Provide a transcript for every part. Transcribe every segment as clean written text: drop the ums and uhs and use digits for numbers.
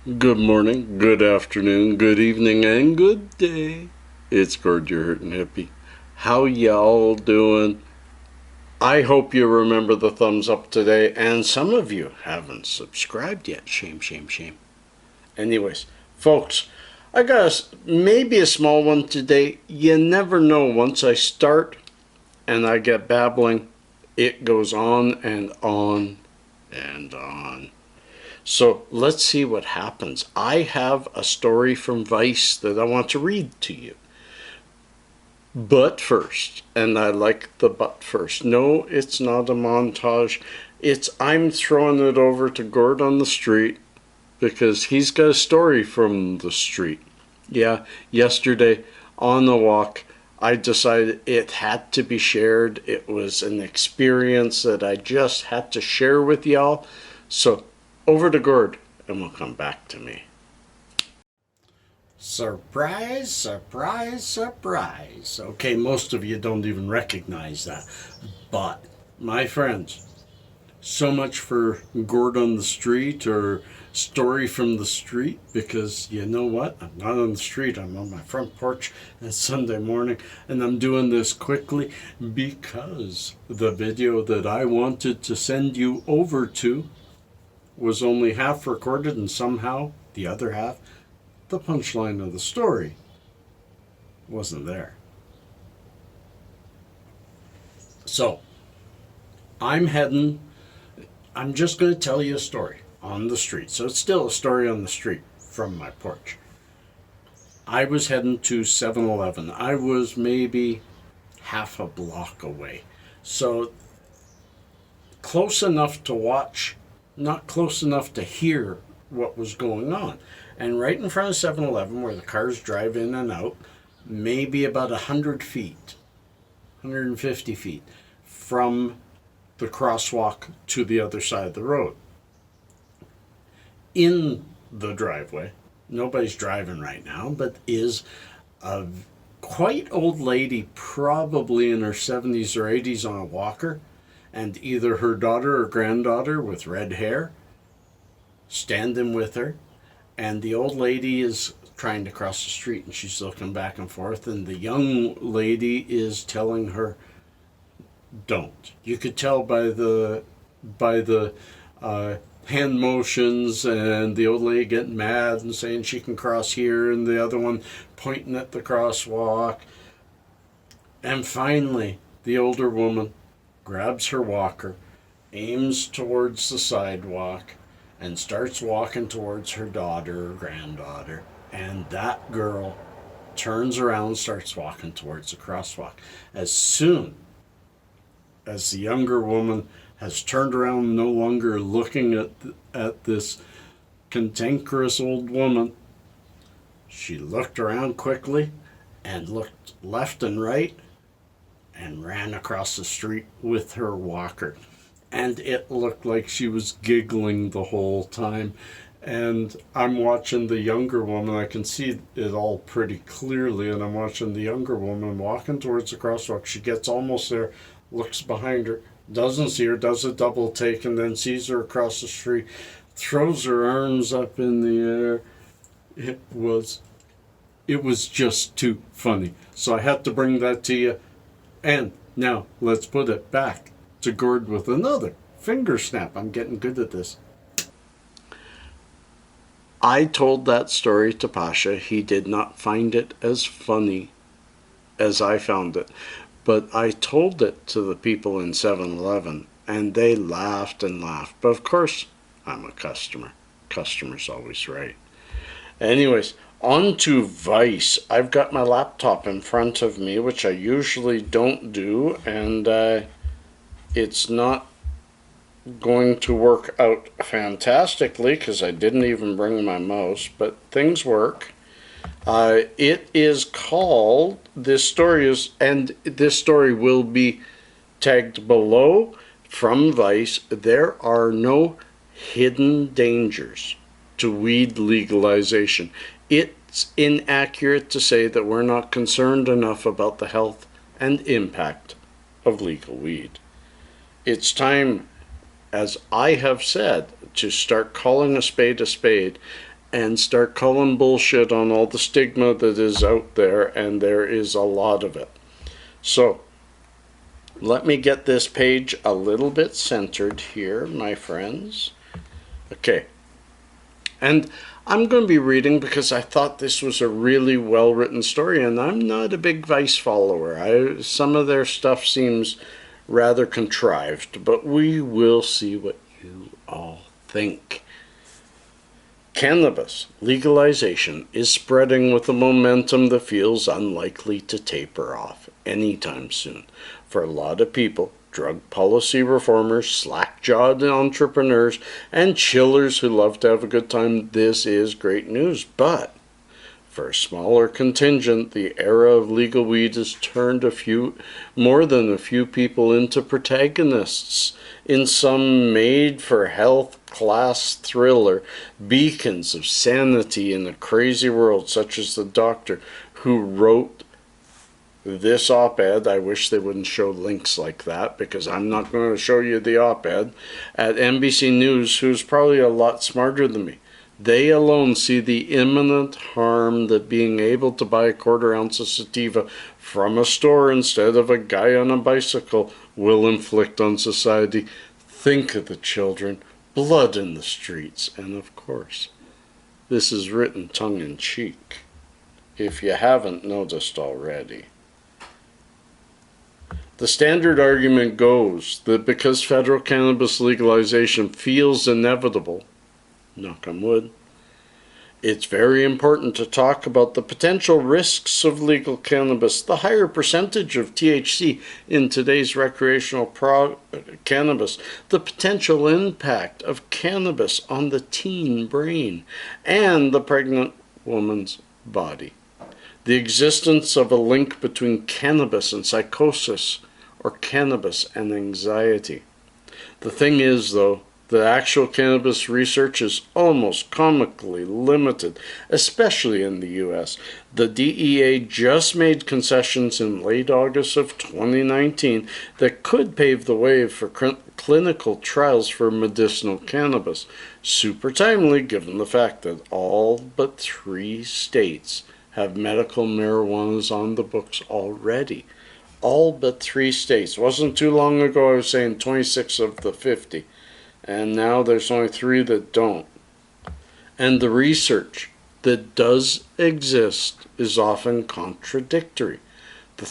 Good morning, good afternoon, good evening, and good day. It's Gord, your hurtin' hippie. How y'all doing? I hope you remember the thumbs up today, and some of you haven't subscribed yet. Shame, shame, shame. Anyways, folks, I got maybe a small one today. You never know. Once I start and I get babbling, it goes on and on and on. So let's see what happens. I have a story from Vice that I want to read to you. But first, and I like the but first. No, it's not a montage. I'm throwing it over to Gord on the street because he's got a story from the street. Yeah, yesterday on the walk, I decided it had to be shared. It was an experience that I just had to share with y'all. So over to Gord, and we'll come back to me. Surprise, surprise, surprise. Okay, most of you don't even recognize that. But, my friends, so much for Gord on the street or story from the street, because you know what? I'm not on the street. I'm on my front porch. It's Sunday morning, and I'm doing this quickly because the video that I wanted to send you over to was only half recorded, and somehow the other half, the punchline of the story, wasn't there. So I'm just going to tell you a story on the street. So it's still a story on the street from my porch. I was heading to 7-Eleven. I was maybe half a block away. So close enough to watch, not close enough to hear what was going on. And right in front of 7-Eleven, where the cars drive in and out, maybe about 100 feet, 150 feet from the crosswalk to the other side of the road. In the driveway, nobody's driving right now, but is a quite old lady, probably in her 70s or 80s, on a walker, and either her daughter or granddaughter with red hair standing with her, and the old lady is trying to cross the street, and she's looking back and forth, and the young lady is telling her, don't. You could tell by the hand motions, and the old lady getting mad and saying she can cross here, and the other one pointing at the crosswalk. And finally, the older woman grabs her walker, aims towards the sidewalk, and starts walking towards her daughter or granddaughter. And that girl turns around and starts walking towards the crosswalk. As soon as the younger woman has turned around, no longer looking at this cantankerous old woman, she looked around quickly and looked left and right and ran across the street with her walker. And it looked like she was giggling the whole time. And I'm watching the younger woman. I can see it all pretty clearly, and I'm watching the younger woman walking towards the crosswalk. She gets almost there, looks behind her, doesn't see her, does a double take, and then sees her across the street, throws her arms up in the air. It was just too funny. So I had to bring that to you. And now let's put it back to Gord with another finger snap. I'm getting good at this. I told that story to Pasha. He did not find it as funny as I found it. But I told it to the people in 7-Eleven, and they laughed and laughed. But of course, I'm a customer. Customer's always right. Anyways, on to Vice. I've got my laptop in front of me, which I usually don't do, and it's not going to work out fantastically because I didn't even bring my mouse, but things work. It is called, this story will be tagged below from Vice. There are no hidden dangers to weed legalization. It's inaccurate to say that we're not concerned enough about the health and impact of legal weed. It's time, as I have said, to start calling a spade and start calling bullshit on all the stigma that is out there, and there is a lot of it. So, let me get this page a little bit centered here, my friends. Okay. And I'm going to be reading because I thought this was a really well-written story, and I'm not a big Vice follower. Some of their stuff seems rather contrived, but we will see what you all think. Cannabis legalization is spreading with a momentum that feels unlikely to taper off anytime soon. For a lot of people, drug policy reformers, slack-jawed entrepreneurs, and chillers who love to have a good time, this is great news. But for a smaller contingent, the era of legal weed has turned more than a few people into protagonists in some made-for-health class thriller, beacons of sanity in a crazy world, such as the doctor who wrote this op-ed. I wish they wouldn't show links like that, because I'm not going to show you the op-ed, at NBC News, who's probably a lot smarter than me. They alone see the imminent harm that being able to buy a quarter ounce of sativa from a store instead of a guy on a bicycle will inflict on society. Think of the children, blood in the streets, and of course, this is written tongue-in-cheek, if you haven't noticed already. The standard argument goes that because federal cannabis legalization feels inevitable, knock on wood, it's very important to talk about the potential risks of legal cannabis, the higher percentage of THC in today's recreational cannabis, the potential impact of cannabis on the teen brain and the pregnant woman's body, the existence of a link between cannabis and psychosis or cannabis and anxiety. The thing is, though, the actual cannabis research is almost comically limited, especially in the US. The DEA just made concessions in late August of 2019 that could pave the way for clinical trials for medicinal cannabis. Super timely, given the fact that all but 3 states have medical marijuanas on the books already. All but 3 states. Wasn't too long ago I was saying 26 of the 50. And now there's only 3 that don't. And the research that does exist is often contradictory. The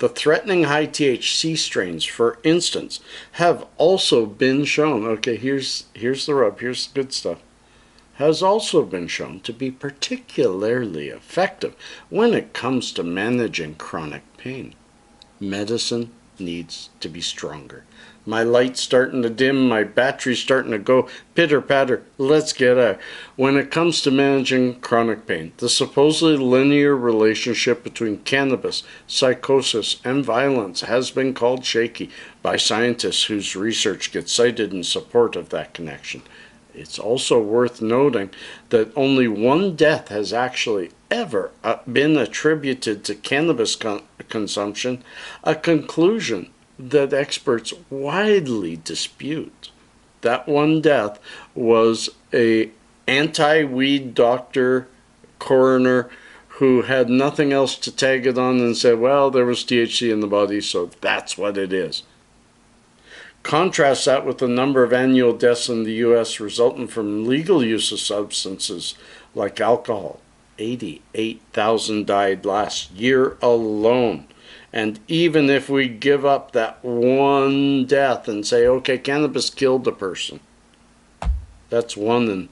threatening high THC strains, for instance, have also been shown, okay, here's the rub, here's the good stuff, has also been shown to be particularly effective when it comes to managing chronic pain. Medicine needs to be stronger. My light's starting to dim, my battery's starting to go pitter-patter, let's get out. When it comes to managing chronic pain, the supposedly linear relationship between cannabis, psychosis, and violence has been called shaky by scientists whose research gets cited in support of that connection. It's also worth noting that only 1 death has actually ever been attributed to cannabis consumption, a conclusion that experts widely dispute. That 1 death was a anti-weed doctor, coroner, who had nothing else to tag it on and said, well, there was THC in the body, so that's what it is. Contrast that with the number of annual deaths in the U.S. resulting from legal use of substances like alcohol. 88,000 died last year alone. And even if we give up that 1 death and say, okay, cannabis killed a person, that's 1 in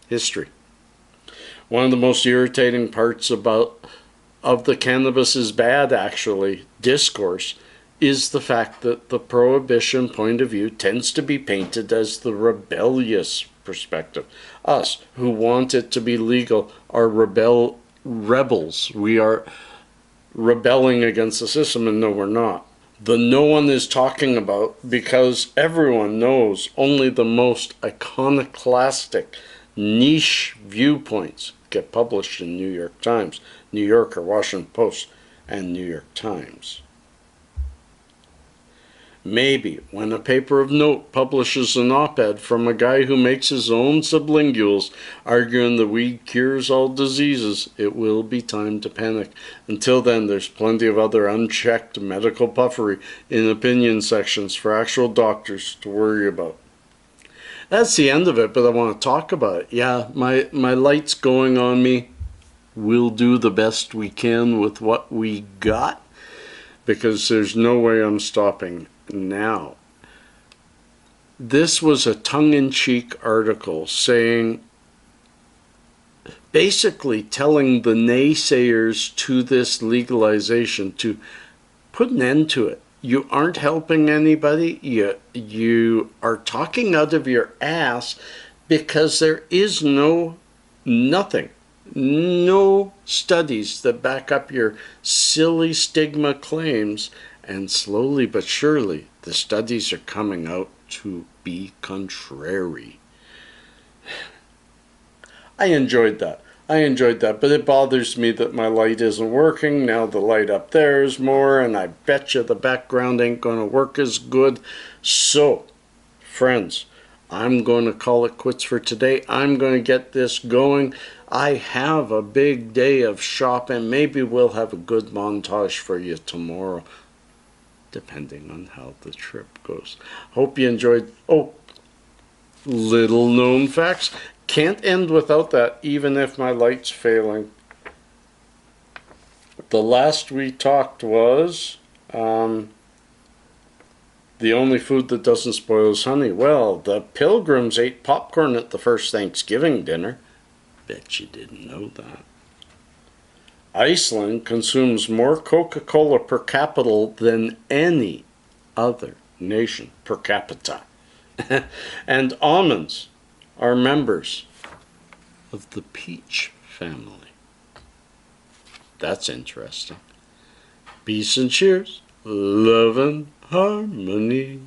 history. One of the most irritating parts of the cannabis is bad, actually, discourse, is the fact that the prohibition point of view tends to be painted as the rebellious perspective. Us, who want it to be legal, are rebels. We are rebelling against the system, and no, we're not. The no one is talking about, because everyone knows only the most iconoclastic niche viewpoints get published in New York Times, New Yorker, Washington Post, and New York Times. Maybe when a paper of note publishes an op-ed from a guy who makes his own sublinguals arguing the weed cures all diseases, it will be time to panic. Until then, there's plenty of other unchecked medical puffery in opinion sections for actual doctors to worry about. That's the end of it, but I want to talk about it. Yeah, my light's going on me. We'll do the best we can with what we got, because there's no way I'm stopping now. This was a tongue-in-cheek article saying, basically telling the naysayers to this legalization to put an end to it. You aren't helping anybody. You are talking out of your ass, because there is nothing, no studies that back up your silly stigma claims. And slowly but surely, the studies are coming out to be contrary. I enjoyed that, but it bothers me that my light isn't working. Now the light up there is more, and I bet you the background ain't going to work as good. So, friends, I'm going to call it quits for today. I'm going to get this going. I have a big day of shopping. Maybe we'll have a good montage for you tomorrow, depending on how the trip goes. Hope you enjoyed. Oh, little known facts. Can't end without that, even if my light's failing. The last we talked was the only food that doesn't spoil is honey. Well, the Pilgrims ate popcorn at the first Thanksgiving dinner. Bet you didn't know that. Iceland consumes more Coca-Cola per capita than any other nation per capita. And almonds are members of the peach family. That's interesting. Peace and cheers, love and harmony.